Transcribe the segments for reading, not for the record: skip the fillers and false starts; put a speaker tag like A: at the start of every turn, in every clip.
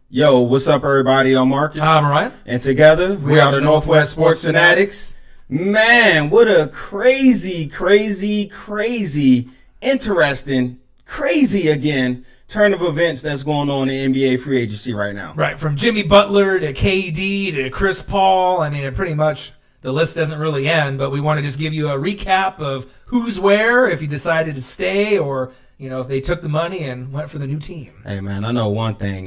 A: Yo, what's up, everybody? I'm Marcus.
B: I'm Ryan.
A: And together, we are the Northwest Sports Fanatics. Man, what a crazy, interesting, crazy again turn of events that's going on in NBA free agency right now.
B: Right, from Jimmy Butler to KD to Chris Paul. I mean, it pretty much, the list doesn't really end, but we want to just give you a recap of who's where, if you decided to stay, or if they took the money and went for the new team.
A: Hey, man, I know one thing.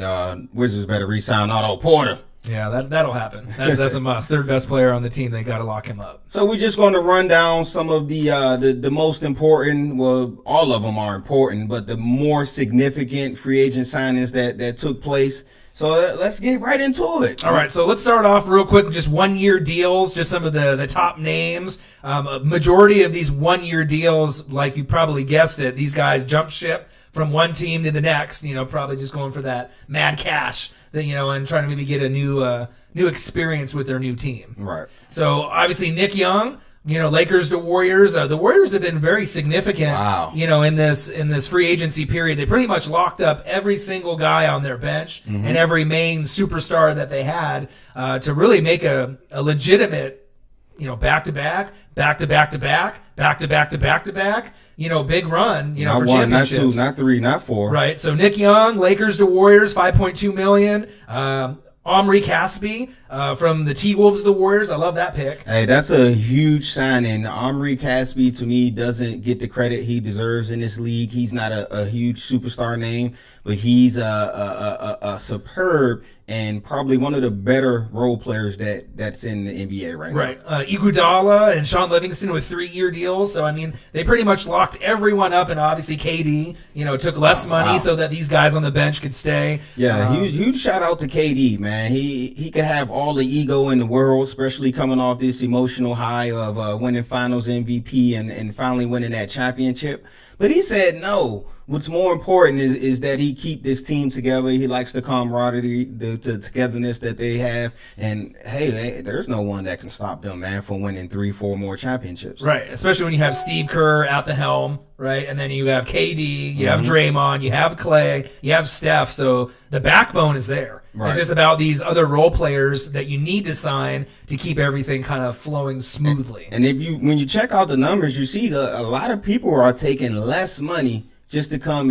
A: Wizards better re-sign Otto Porter.
B: Yeah, that'll happen. That's a must. Third best player on the team. They got to lock him up.
A: So we're just going to run down some of the most important. Well, all of them are important, but the more significant free agent signings that took place. So let's get right into it.
B: All right, so let's start off real quick with just one-year deals, just some of the top names. A majority of these one-year deals, like you probably guessed it, these guys jump ship from one team to the next, probably just going for that mad cash, that and trying to maybe get a new experience with their new team.
A: Right.
B: So obviously Nick Young, Lakers to Warriors. The Warriors have been very significant.
A: Wow.
B: In this free agency period, they pretty much locked up every single guy on their bench and every main superstar that they had to really make a legitimate, back-to-back, big run,
A: not
B: for
A: one, not
B: championships.
A: two, not three, not four.
B: Right. So Nick Young, Lakers to Warriors, $5.2 million. Omri Caspi from the T-Wolves to the Warriors. I love that pick.
A: Hey, that's a huge signing. Omri Caspi, to me, doesn't get the credit he deserves in this league. He's not a huge superstar name, but he's a superb and probably one of the better role players that's in the NBA right now.
B: Right. Iguodala and Sean Livingston with 3-year deals. So, I mean, they pretty much locked everyone up, and obviously KD, took less money so that these guys on the bench could stay.
A: Yeah, huge shout out to KD, man. He could have all the ego in the world, especially coming off this emotional high of winning Finals MVP and finally winning that championship. But he said no. What's more important is that he keep this team together. He likes the camaraderie, the togetherness that they have. And, hey, there's no one that can stop them, man, from winning 3-4 more championships.
B: Right, especially when you have Steve Kerr at the helm, right? And then you have KD, you have Draymond, you have Clay, you have Steph. So the backbone is there. Right. It's just about these other role players that you need to sign to keep everything kind of flowing smoothly.
A: And when you check out the numbers, you see a lot of people are taking less money just to come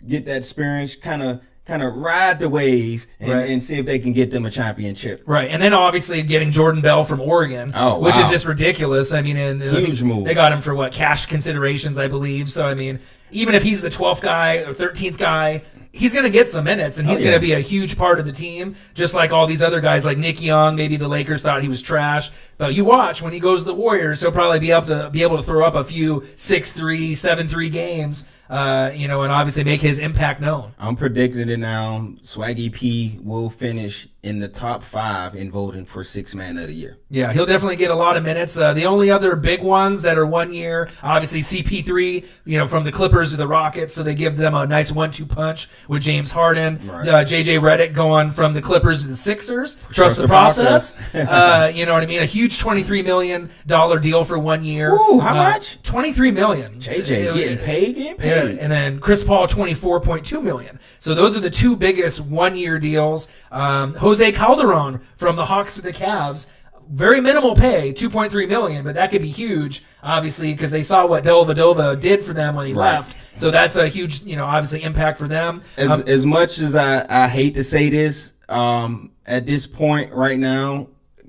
A: get that experience, kind of ride the wave and see if they can get them a championship.
B: Right, and then obviously getting Jordan Bell from Oregon, which is just ridiculous. I mean,
A: huge move.
B: They got him for cash considerations, I believe. So I mean, even if he's the 12th guy or 13th guy, he's going to get some minutes, and he's going to be a huge part of the team, just like all these other guys like Nick Young. Maybe the Lakers thought he was trash, but you watch when he goes to the Warriors, he'll probably be able to throw up a few 6-3, 7-3 games. And obviously make his impact known.
A: I'm predicting it now. Swaggy P will finish in the top 5 in voting for 6th Man of the Year.
B: Yeah, he'll definitely get a lot of minutes. The only other big ones that are 1 year, obviously CP3, from the Clippers to the Rockets, so they give them a nice 1-2 punch with James Harden. Right. JJ Redick going from the Clippers to the Sixers. Trust the process. You know what I mean? A huge $23 million deal for 1 year.
A: Ooh, how much?
B: $23 million.
A: JJ getting paid.
B: And then Chris Paul, $24.2 million. So those are the two biggest 1 year deals. Jose Calderon from the Hawks to the Cavs, very minimal pay, $2.3 million, but that could be huge, obviously, because they saw what Dellavedova did for them when he left. So that's a huge, obviously impact for them.
A: As much as I hate to say this, at this point right now,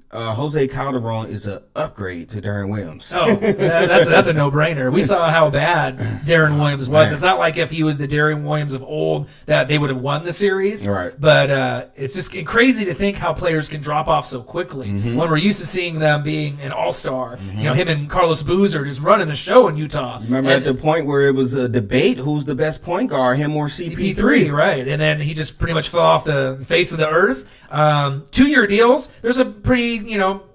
A: Jose Calderon is an upgrade to Darren Williams.
B: Oh, that's a no-brainer. We saw how bad Darren Williams was. Man. It's not like if he was the Darren Williams of old that they would have won the series.
A: Right.
B: But it's just crazy to think how players can drop off so quickly when we're used to seeing them being an all-star. Him and Carlos Boozer just running the show in Utah.
A: Remember at the point where it was a debate who's the best point guard, him or CP3?
B: Right. And then he just pretty much fell off the face of the earth. 2-year deals. There's a pretty,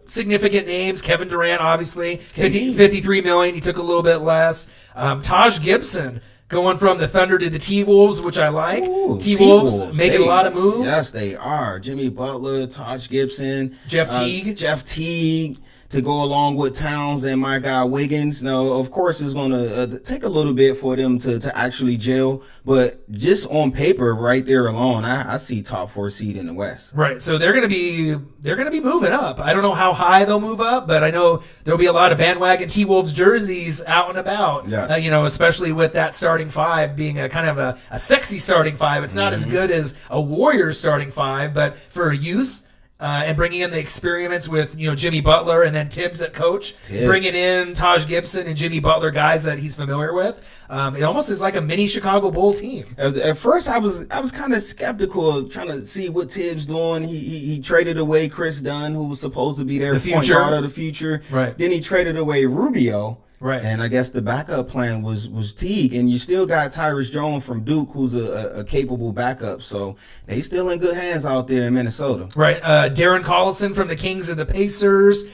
B: significant names. Kevin Durant, obviously, $53 million. He took a little bit less. Taj Gibson going from the Thunder to the T-Wolves, which I like. T-Wolves making a lot of moves.
A: Yes, they are. Jimmy Butler, Taj Gibson,
B: Jeff Teague.
A: to go along with Towns and my guy Wiggins. Now, of course, it's going to take a little bit for them to actually gel, but just on paper, right there alone, I see top 4 seed in the West.
B: Right, so they're gonna be moving up. I don't know how high they'll move up, but I know there'll be a lot of bandwagon T-Wolves jerseys out and about.
A: Yes.
B: Especially with that starting 5 being a kind of a sexy starting 5. It's not as good as a Warriors starting 5, but for youth. And bringing in the experiments with Jimmy Butler and then Tibbs at coach, bringing in Taj Gibson and Jimmy Butler, guys that he's familiar with. It almost is like a mini Chicago Bull team.
A: At first, I was kind of skeptical, trying to see what Tibbs doing. He traded away Chris Dunn, who was supposed to be their point guard of the future.
B: Right.
A: Then he traded away Rubio.
B: Right.
A: And I guess the backup plan was Teague, and you still got Tyrus Jones from Duke, who's a capable backup. So they still in good hands out there in Minnesota.
B: Right. Darren Collison from the Kings and the Pacers.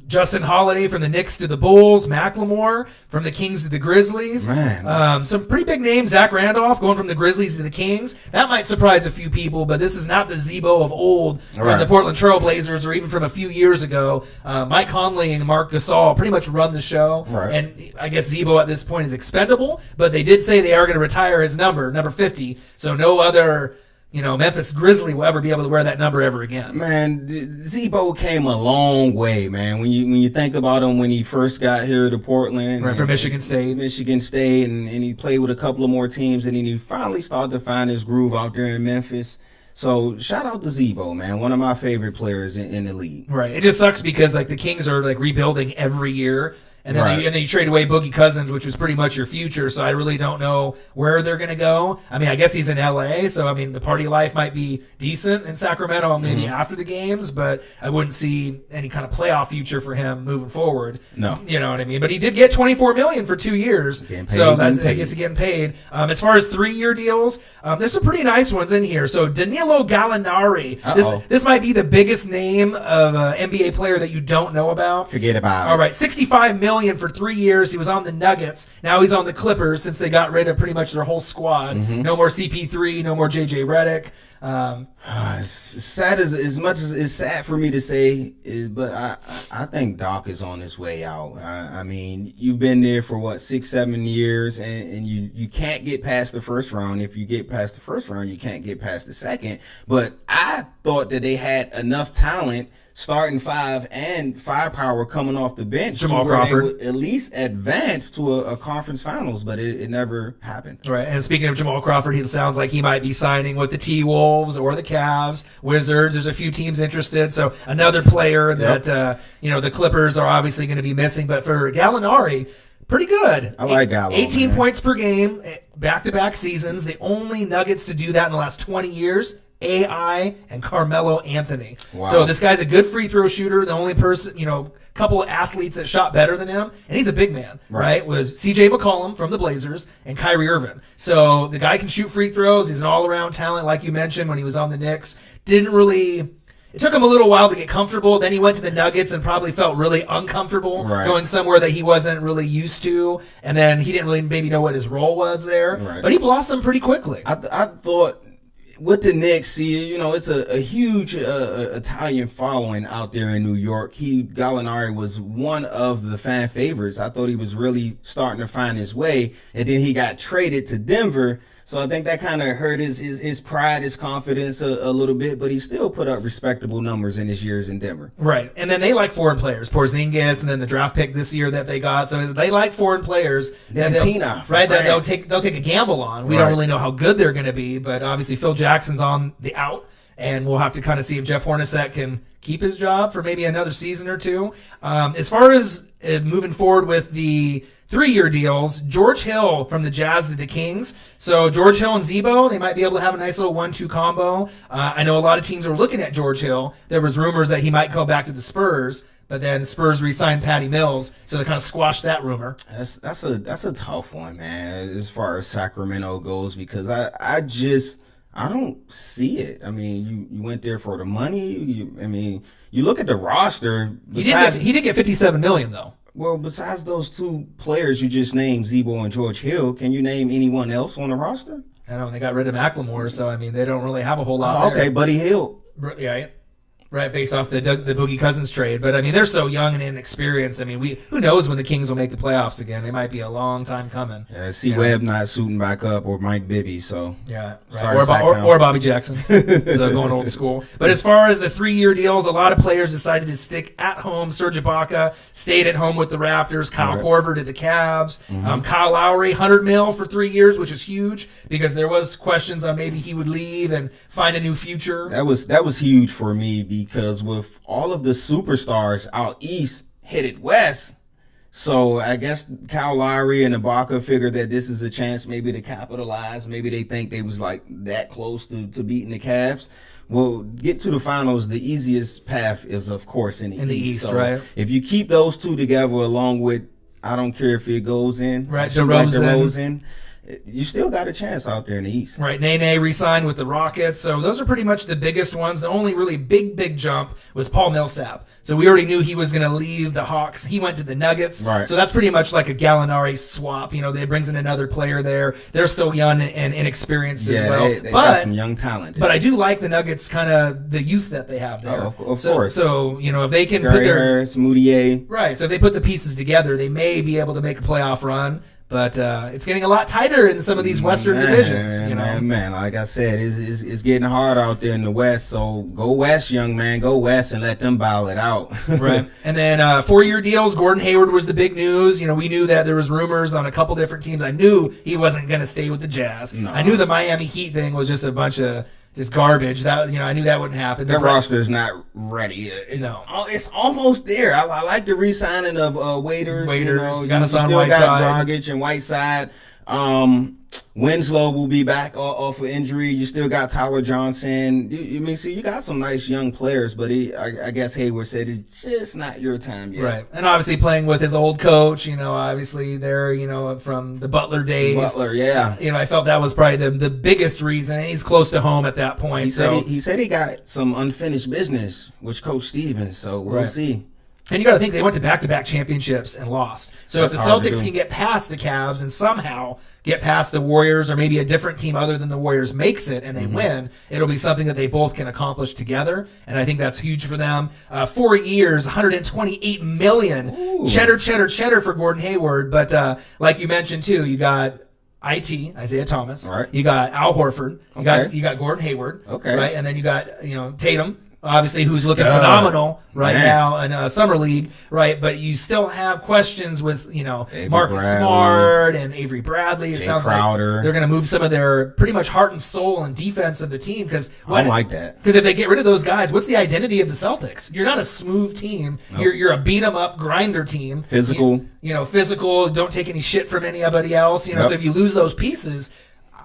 B: Justin Holiday from the Knicks to the Bulls. Macklemore from the Kings to the Grizzlies.
A: Man.
B: Some pretty big names. Zach Randolph going from the Grizzlies to the Kings. That might surprise a few people, but this is not the Zebo of old from the Portland Trail Blazers or even from a few years ago. Mike Conley and Marc Gasol pretty much run the show.
A: Right.
B: And I guess Zebo at this point is expendable, but they did say they are going to retire his number 50. So no other Memphis Grizzly will ever be able to wear that number ever again.
A: Man, Zebo came a long way, man. When you think about him when he first got here to Portland.
B: Right, from Michigan State.
A: And he played with a couple of more teams, and then he finally started to find his groove out there in Memphis. So shout out to Zebo, man. One of my favorite players in the league.
B: Right. It just sucks because the Kings are rebuilding every year. And then, you trade away Boogie Cousins, which was pretty much your future. So I really don't know where they're going to go. I mean, I guess he's in L.A., so, the party life might be decent in Sacramento maybe after the games, but I wouldn't see any kind of playoff future for him moving forward.
A: No.
B: You know what I mean? But he did get $24 million for 2 years. So I guess he's getting paid. As far as 3-year deals, there's some pretty nice ones in here. So Danilo Gallinari. This might be the biggest name of an NBA player that you don't know about.
A: Forget about it.
B: All right, $65 million for 3 years. He was on the Nuggets. Now he's on the Clippers since they got rid of pretty much their whole squad. No more CP3, no more JJ Redick.
A: It's sad as much as it's sad for me to say, but I think Doc is on his way out. I mean, you've been there for 6-7 years, and you can't get past the first round. If you get past the first round, you can't get past the second. But I thought that they had enough talent, starting 5 and firepower coming off the bench,
B: Jamal
A: to where
B: Crawford,
A: they would at least advance to a conference finals, but it never happened.
B: Right. And speaking of Jamal Crawford, he sounds like he might be signing with the T-Wolves or the Cavs, Wizards. There's a few teams interested. So another player that the Clippers are obviously going to be missing. But for Gallinari, pretty good.
A: I like Gallo.
B: 18 points per game, back-to-back seasons. The only Nuggets to do that in the last 20 years. AI and Carmelo Anthony.
A: Wow.
B: So this guy's a good free throw shooter. The only person, couple of athletes that shot better than him, and he's a big man, right? Was CJ McCollum from the Blazers and Kyrie Irving. So the guy can shoot free throws. He's an all-around talent, like you mentioned when he was on the Knicks. It took him a little while to get comfortable. Then he went to the Nuggets and probably felt really uncomfortable going somewhere that he wasn't really used to. And then he didn't really maybe know what his role was there. Right. But he blossomed pretty quickly.
A: I thought with the Knicks, it's a huge Italian following out there in New York. Gallinari was one of the fan favorites. I thought he was really starting to find his way, and then he got traded to Denver. So I think that kind of hurt his pride, his confidence a little bit, but he still put up respectable numbers in his years in Denver.
B: Right. And then they like foreign players, Porzingis, and then the draft pick this year that they got. So they like foreign players. That they'll take a gamble on. We don't really know how good they're going to be, but obviously Phil Jackson's on the out, and we'll have to kind of see if Jeff Hornacek can keep his job for maybe another season or two. As far as moving forward with the 3-year deals, George Hill from the Jazz to the Kings. So George Hill and Zebo, they might be able to have a nice little 1-2 combo. I know a lot of teams are looking at George Hill. There was rumors that he might go back to the Spurs, but then Spurs re-signed Patty Mills, so they kind of squashed that rumor.
A: That's a tough one, man, as far as Sacramento goes, because I don't see it. I mean, you went there for the money. You look at the roster.
B: He did get $57 million though.
A: Well, besides those 2 players you just named, Zebo and George Hill, can you name anyone else on the roster?
B: I know, they got rid of Macklemore, so they don't really have a whole lot there.
A: Okay, Buddy Hield.
B: Yeah. right, based off the Boogie Cousins trade. But I mean, they're so young and inexperienced. I mean, who knows when the Kings will make the playoffs again? They might be a long time coming.
A: Yeah, C. Webb not suiting back up, or Mike Bibby. So
B: yeah, right.
A: Sorry,
B: or Bobby Jackson. So going old school. But as far as the 3-year deals, a lot of players decided to stick at home. Serge Ibaka stayed at home with the Raptors. Kyle Korver to the Cavs. Kyle Lowry, $100 million for 3 years, which is huge because there was questions on maybe he would leave and find a new future.
A: That was huge for me because with all of the superstars out east headed west, so I guess Kyle Lowry and Ibaka figured that this is a chance maybe to capitalize. Maybe they think they was like that close to beating the Cavs. Well, get to the finals, the easiest path is, of course, in the East. So
B: right?
A: If you keep those two together along with, I don't care if it goes in.
B: Right,
A: DeRozan. You still got a chance out there in the East.
B: Right, Nene re-signed with the Rockets, so those are pretty much the biggest ones. The only really big jump was Paul Millsap. So we already knew he was going to leave the Hawks. He went to the Nuggets.
A: Right.
B: So that's pretty much like a Gallinari swap. You know, they brings in another player there. They're still young and inexperienced as well.
A: They got some young talent.
B: But I do like the Nuggets, kind of the youth that they have there.
A: Of course.
B: So, you know, if they can
A: Gary
B: put their
A: Harris, Moutier.
B: Right. So if they put the pieces together, they may be able to make a playoff run. But it's getting a lot tighter in some of these Western divisions. You know,
A: man. Like I said, it's getting hard out there in the West. So go West, young man. Go West and let them battle it out.
B: Right. And then 4-year deals. Gordon Hayward was the big news. You know, we knew that there was rumors on a couple different teams. I knew he wasn't going to stay with the Jazz. No. I knew the Miami Heat thing was just a bunch of just garbage. That, you know, I knew that wouldn't happen.
A: Their roster is not ready.
B: No,
A: it's almost there. I like the re-signing of Waiters.
B: You know,
A: you still got Dragic and Whiteside. Winslow will be back off of injury. You still got Tyler Johnson. You got some nice young players, but I guess Hayward said it's just not your time yet.
B: Right, and obviously playing with his old coach, you know, obviously they're, you know, from the Butler days.
A: Butler, yeah.
B: You know, I felt that was probably the biggest reason, and he's close to home at that point.
A: He said he got some unfinished business with Coach Stevens, so we'll see.
B: And you got to think they went to back-to-back championships and lost. So if the Celtics can get past the Cavs and somehow get past the Warriors, or maybe a different team other than the Warriors makes it and they win, it'll be something that they both can accomplish together. And I think that's huge for them. 4 years, $128 million. Ooh. Cheddar for Gordon Hayward. But like you mentioned too, you got Isaiah Thomas.
A: Right.
B: You got Al Horford. You got Gordon Hayward.
A: Okay.
B: Right, and then you got Tatum. Obviously, who's looking phenomenal now in Summer League, right? But you still have questions with, Marcus Smart and Avery Bradley. It sounds
A: Crowder.
B: Like they're going to move some of their pretty much heart and soul and defense of the team.
A: I like that.
B: Because if they get rid of those guys, what's the identity of the Celtics? You're not a smooth team. Nope. You're a beat-em-up grinder team.
A: Physical.
B: Physical. Don't take any shit from anybody else. So if you lose those pieces,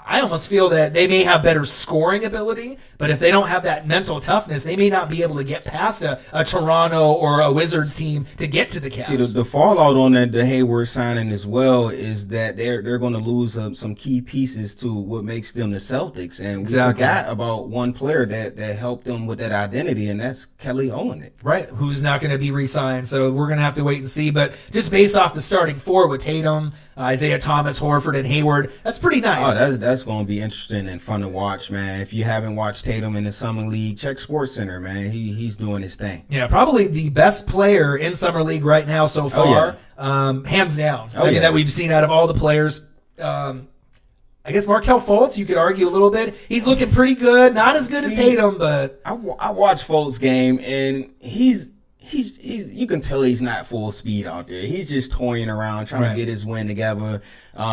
B: I almost feel that they may have better scoring ability, but if they don't have that mental toughness, they may not be able to get past a Toronto or a Wizards team to get to the Cavs.
A: See, the fallout on the Hayward signing as well is that they're going to lose some key pieces to what makes them the Celtics. And we forgot about one player that helped them with that identity, and that's Kelly Olynyk.
B: Right, who's not going to be re-signed. So we're going to have to wait and see. But just based off the starting four with Tatum, Isaiah Thomas, Horford, and Hayward, that's pretty nice.
A: Oh, that's going to be interesting and fun to watch, man. If you haven't watched Tatum in the Summer League, check SportsCenter, man. He's doing his thing.
B: Yeah, probably the best player in Summer League right now so far, hands down. That we've seen out of all the players. I guess Markelle Fultz, you could argue a little bit. He's looking pretty good. Not as good as Tatum, but
A: I watched Fultz game, and he's you can tell he's not full speed out there. He's just toying around, trying to get his win together,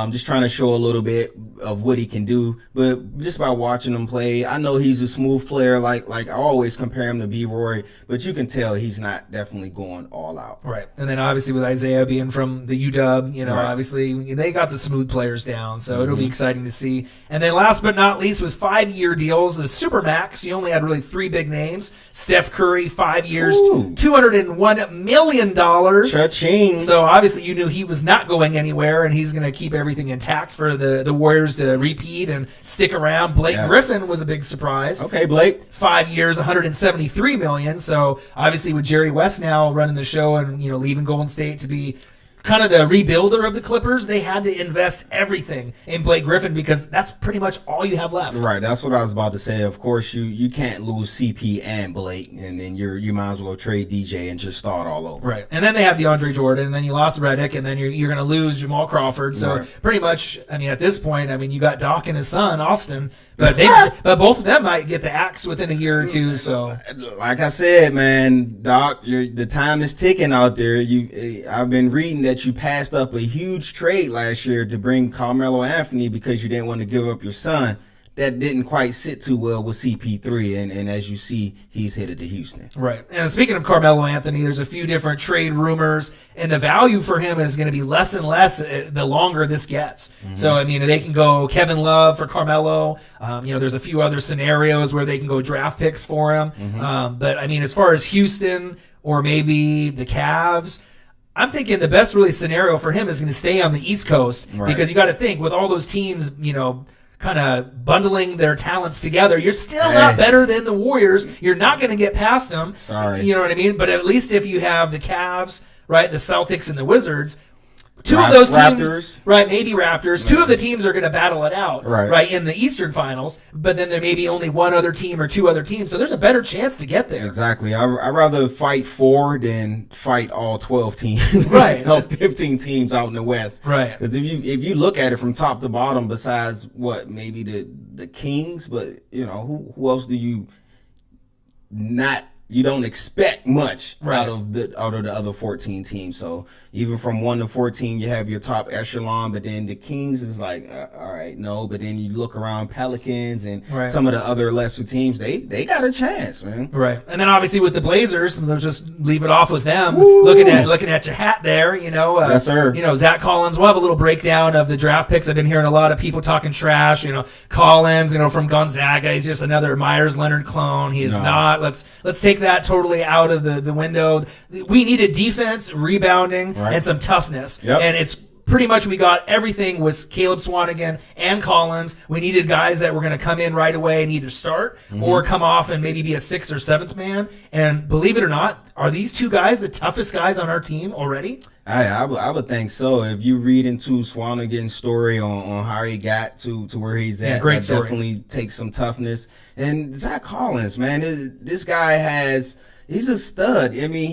A: just trying to show a little bit of what he can do. But just by watching him play, I know he's a smooth player. Like I always compare him to B-Roy, but you can tell he's not definitely going all out.
B: Right. And then obviously with Isaiah being from the UW, obviously they got the smooth players down, so it'll be exciting to see. And then last but not least, with 5-year deals, the Supermax, you only had really 3 big names. Steph Curry, 5 years, $201 million.
A: Cha-ching.
B: So obviously you knew he was not going anywhere, and he's going to keep everything intact for the Warriors to repeat and stick around. Blake Griffin was a big surprise.
A: Okay, Blake.
B: 5 years, $173 million. So obviously with Jerry West now running the show and leaving Golden State to be kind of the rebuilder of the Clippers, they had to invest everything in Blake Griffin because that's pretty much all you have left.
A: Right, that's what I was about to say. Of course, you can't lose CP and Blake, and then you might as well trade DJ and just start all over.
B: Right, and then they have DeAndre Jordan, and then you lost Redick, and then you're going to lose Jamal Crawford. So pretty much, I mean, at this point, I mean, you got Doc and his son Austin. But but both of them might get the axe within a year or two. So,
A: like I said, man, Doc, the time is ticking out there. I've been reading that you passed up a huge trade last year to bring Carmelo Anthony because you didn't want to give up your son. That didn't quite sit too well with CP3, and as you see, he's headed to Houston.
B: Right. And speaking of Carmelo Anthony, there's a few different trade rumors, and the value for him is going to be less and less the longer this gets. Mm-hmm. So, I mean, they can go Kevin Love for Carmelo. There's a few other scenarios where they can go draft picks for him. Mm-hmm. But, I mean, as far as Houston or maybe the Cavs, I'm thinking the best really scenario for him is going to stay on the East Coast because you got to think with all those teams, kind of bundling their talents together, you're still not better than the Warriors. You're not going to get past them.
A: Sorry.
B: You know what I mean? But at least if you have the Cavs, right, the Celtics and the Wizards, two of those teams,
A: Raptors.
B: Right, maybe Raptors, two of the teams are going to battle it out,
A: right,
B: in the Eastern Finals, but then there may be only one other team or two other teams, so there's a better chance to get there.
A: Exactly. I'd rather fight 4 than fight all 12 teams.
B: Right.
A: All 15 teams out in the West.
B: Right.
A: Because if you look at it from top to bottom, besides maybe the Kings, but who else do you don't expect much out of the other 14 teams. So even from 1 to 14, you have your top echelon, but then the Kings is like, all right, no. But then you look around Pelicans and some of the other lesser teams, they got a chance, man.
B: Right. And then obviously with the Blazers, let's just leave it off with them.
A: Woo!
B: Looking at your hat there,
A: yes, sir.
B: Zach Collins. We'll have a little breakdown of the draft picks. I've been hearing a lot of people talking trash. Collins, from Gonzaga, he's just another Myers Leonard clone. He is not. Let's take that totally out of the window. We needed defense, rebounding, and some toughness.
A: Yep.
B: And it's pretty much we got everything was Caleb Swanigan and Collins. We needed guys that were going to come in right away and either start or come off and maybe be a 6th or 7th man. And believe it or not, are these two guys the toughest guys on our team already?
A: I would think so. If you read into Swanigan's story on how he got to where he's at,
B: great
A: that
B: story.
A: Definitely takes some toughness. And Zach Collins, man, this guy he's a stud. I mean,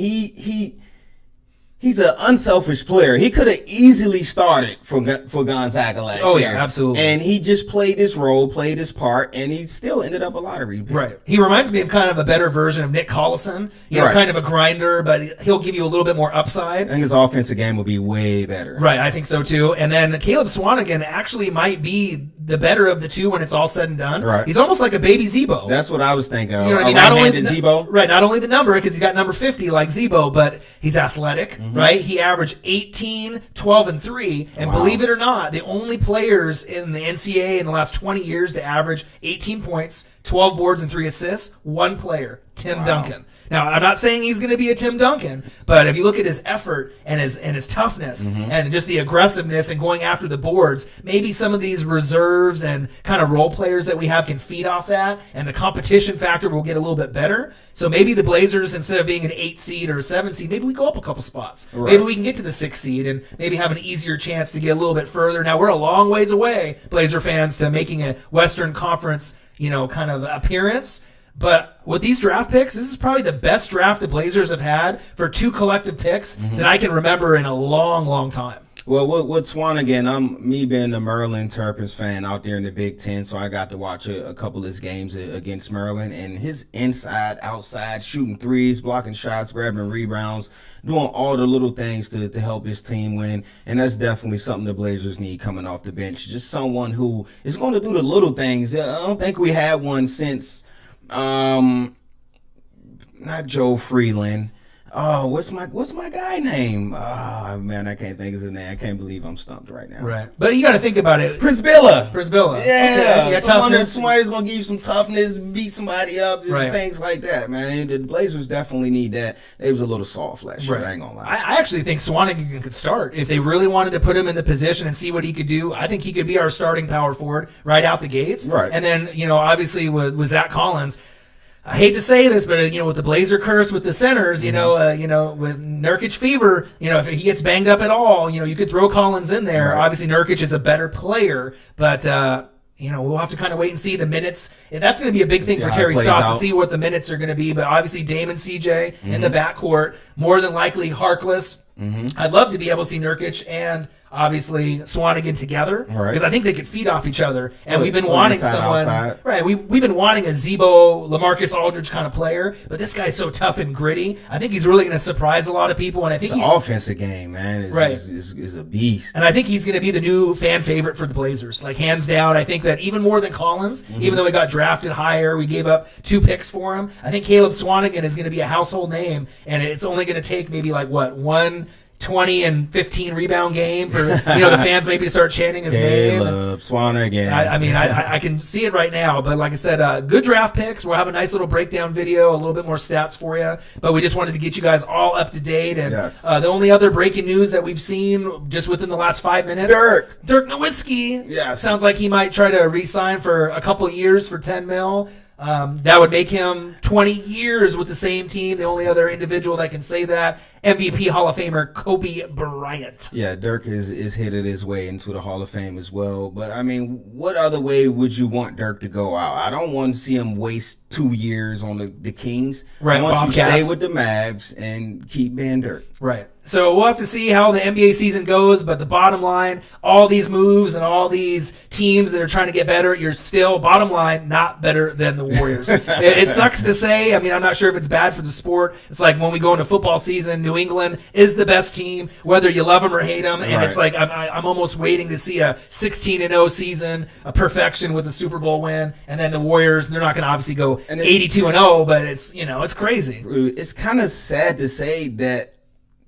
A: he's an unselfish player. He could have easily started for Gonzaga last year.
B: Oh, yeah, absolutely.
A: And he just played his role, played his part, and he still ended up a lottery pick.
B: Right. He reminds me of kind of a better version of Nick Collison. Kind of a grinder, but he'll give you a little bit more upside.
A: I think his offensive game will be way better.
B: Right, I think so too. And then Caleb Swanigan actually might be the better of the two when it's all said and done.
A: Right.
B: He's almost like a baby Zebo.
A: That's what I was thinking.
B: You know what I mean?
A: Zebo.
B: Right, not only the number, because he's got number 50 like Zebo, but he's athletic, right? He averaged 18, 12, and 3. And believe it or not, the only players in the NCAA in the last 20 years to average 18 points, 12 boards, and 3 assists, one player, Tim Duncan. Now, I'm not saying he's going to be a Tim Duncan, but if you look at his effort and his toughness and just the aggressiveness and going after the boards, maybe some of these reserves and kind of role players that we have can feed off that, and the competition factor will get a little bit better. So maybe the Blazers, instead of being an 8 seed or a 7 seed, maybe we go up a couple spots. Right. Maybe we can get to the 6 seed and maybe have an easier chance to get a little bit further. Now, we're a long ways away, Blazer fans, to making a Western Conference, kind of appearance. But with these draft picks, this is probably the best draft the Blazers have had for 2 collective picks that I can remember in a long, long time.
A: Well, with Swanigan, me being a Maryland Terrapins fan out there in the Big Ten, so I got to watch a couple of his games against Maryland, and his inside, outside, shooting threes, blocking shots, grabbing rebounds, doing all the little things to help his team win, and that's definitely something the Blazers need coming off the bench. Just someone who is going to do the little things. I don't think we had one since not Joe Freeland. Oh, what's my guy name? Oh, man, I can't think of his name. I can't believe I'm stumped right now.
B: Right. But you got to think about it.
A: Prisbilla.
B: Yeah.
A: Okay. Somebody's going to give you some toughness, beat somebody up, things like that, man. The Blazers definitely need that. They was a little soft last year, I ain't going to lie.
B: I actually think Swanigan could start. If they really wanted to put him in the position and see what he could do, I think he could be our starting power forward right out the gates.
A: Right.
B: And then, obviously with Zach Collins, I hate to say this, but with the Blazer curse with the centers, with Nurkic fever, if he gets banged up at all, you could throw Collins in there.
A: Right.
B: Obviously, Nurkic is a better player, but we'll have to kind of wait and see the minutes. And that's going to be a big thing for Terry Stotts to see what the minutes are going to be. But obviously, Dame and CJ in the backcourt, more than likely Harkless. I'd love to be able to see Nurkic and obviously Swanigan together because I think they could feed off each other. And we've been wanting someone, right? We've been wanting a Zebo, LaMarcus Aldridge kind of player, but this guy's so tough and gritty. I think he's really going to surprise a lot of people. And I think
A: the offensive game, man, is a beast.
B: And I think he's going to be the new fan favorite for the Blazers, like hands down. I think that even more than Collins, even though he got drafted higher, we gave up 2 picks for him. I think Caleb Swanigan is going to be a household name, and it's only going to take maybe 20 and 15 rebound game for the fans maybe to start chanting his name.
A: Caleb Swanigan.
B: I can see it right now, but like I said, good draft picks. We'll have a nice little breakdown video, a little bit more stats for you. But we just wanted to get you guys all up to date. And the only other breaking news that we've seen just within the last 5 minutes, Dirk Nowitzki.
A: Yes.
B: Sounds like he might try to re-sign for a couple of years for $10 million. That would make him 20 years with the same team. The only other individual that can say that, MVP Hall of Famer Kobe Bryant.
A: Yeah, Dirk is headed his way into the Hall of Fame as well. But, I mean, what other way would you want Dirk to go out? I don't want to see him waste 2 years on the Kings.
B: Right,
A: I want
B: Bobcats.
A: you to stay with the Mavs and keep being Dirk.
B: Right. So we'll have to see how the NBA season goes, but the bottom line, all these moves and all these teams that are trying to get better, you're still, bottom line, not better than the Warriors. It sucks to say. I mean, I'm not sure if it's bad for the sport. It's like when we go into football season, New England is the best team, whether you love them or hate them. And it's like I'm almost waiting to see a 16-0 season, a perfection with a Super Bowl win. And then the Warriors, they're not going to obviously go 82-0, but it's, it's crazy.
A: It's kind of sad to say that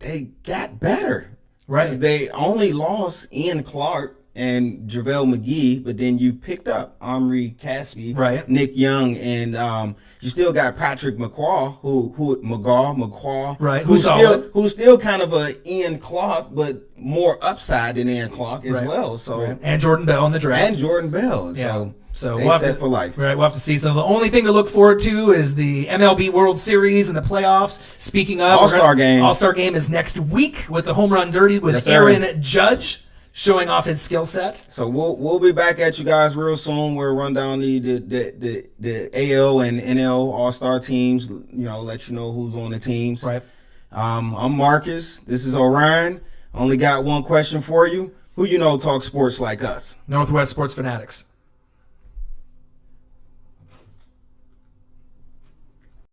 A: they got better.
B: Right.
A: They only lost Ian Clark and JaVale McGee, but then you picked up Omri Caspi, Nick Young, and you still got Patrick McCaw, McCaw,
B: right?
A: Who's still kind of a Ian Clark, but more upside than Ian Clark as well. So
B: and Jordan Bell in the draft.
A: And Jordan Bell.
B: Yeah. So
A: we'll set for life.
B: Right, we'll have to see. So the only thing to look forward to is the MLB World Series and the playoffs. Speaking of
A: All-Star game.
B: All-Star game is next week with the Home Run Derby with Aaron Judge showing off his skill set.
A: So we'll be back at you guys real soon. We'll run down the AL and NL All-Star teams. Let you know who's on the teams.
B: Right.
A: I'm Marcus. This is Orion. Only got one question for you. Who talk sports like us?
B: Northwest Sports Fanatics.